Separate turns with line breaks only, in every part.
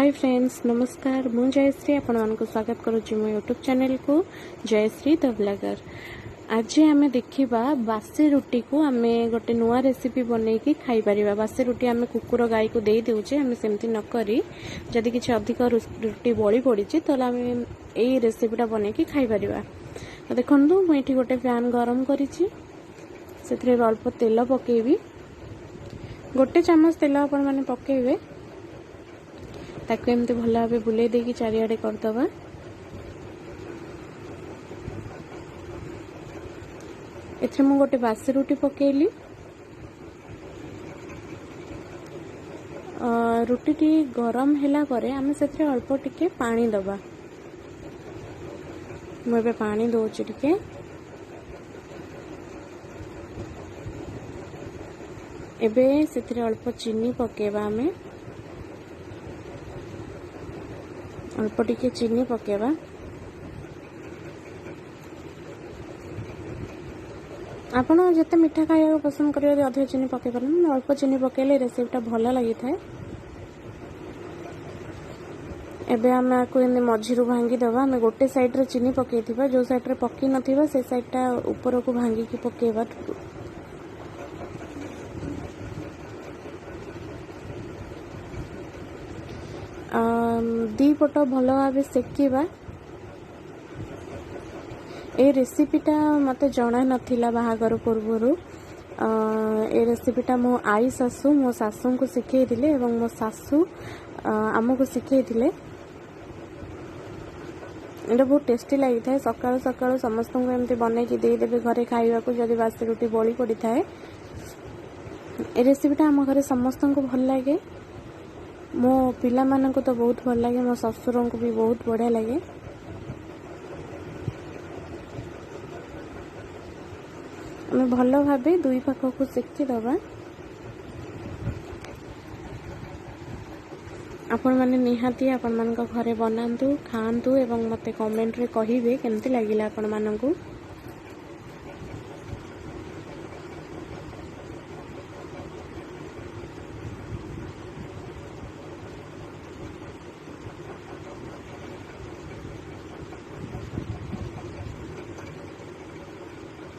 Hi friends, नमस्कार। मु जयश्री आपको स्वागत करुच्ची मो यूट्यूब चैनल को जयश्री द ब्लॉगर। आज आम देखा बासी रुटी को आम गोटे नुआ रेसिपी बनईकि खाई पारिबा। बासी रुटी आम कुकुर गाई को दे देउचे, आम सेमती न करी जदि किछि अधिक रुटी बड़ी पड़ी तो आम यही रेसिपीटा बनईकि खाई पारिबा। तो देखंतु मु एठी गोटे पैन गरम करिछि, सेथिरे अल्प तेल पकेबी। गोटे चामच तेल आपण माने पकेबे, ताकू एमती भल भाव बुले देकी चारिआडे करदबा। एथरे मु गोटे बासी रुटी पकेली। रुटी टी गरम हैला परे आमे सेथरे अल्प टिके पानी दबा। मु एबे पानी दोछि टिके। एबे सेथरे अल्प चीनी पकेबा। आमे अल्प टिके चीनी पकेबा। आपण जते मीठा खाया पसंद करियो अधिक चीनी पके पारन, अल्प चीनी पकेले रेसिपीटा भल लगी थाए। एबे हम आको एने मझिरु भांगी दबा। हम गोटे साइड रे चीनी पकेथिबा, जो साइड रे पकी नथिबा से साइडटा ऊपर को भांगी की पकेबा। दी पट भल भाव सेकिबा। ए रेसिपीटा मते जणा नथिला बाहागर पूर्वरु। ए रेसिपीटा मो आई सासू मो सासू को सिखे दिले एवं मो सासू आमको सिखे दिले। एटा बहुत टेस्टी लगी थाए। सकाळु सकाळु समस्त को एमती बनै कि दे देबे घरे खाइबा को जदि बासी रोटी बळी पड़ी थाए। ए रेसिपीटा हम घरे समस्त को भल लागे। मो पिला मानन को तो बहुत भल लगे, मो ससुर को भी बहुत बढ़िया लगे। आम भल भाव दुई पाख को सेकी दबा। आपण माने निहाती आपण मान घरे बनातु खातु एवं मते कमेंट रे कहिबे केमती लागिला आपण मानकु।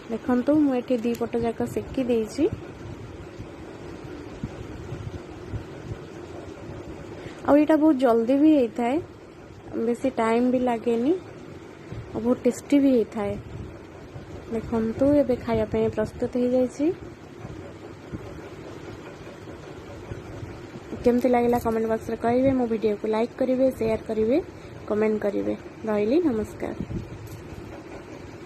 देखंतु मु एठी दी पट जाक सेकी देइछि। आ एटा बहुत जल्दी भी होता है, बेसी टाइम भी लागेनी और बहुत टेस्टी भी होता है। देखंतु एबे खाया पे प्रस्तुत हो जाइछि। केमती लागला कमेंट बॉक्स रे कहिबे। मो वीडियो को लाइक करिवे, शेयर करिवे, कमेंट करिवे। रहिली, नमस्कार।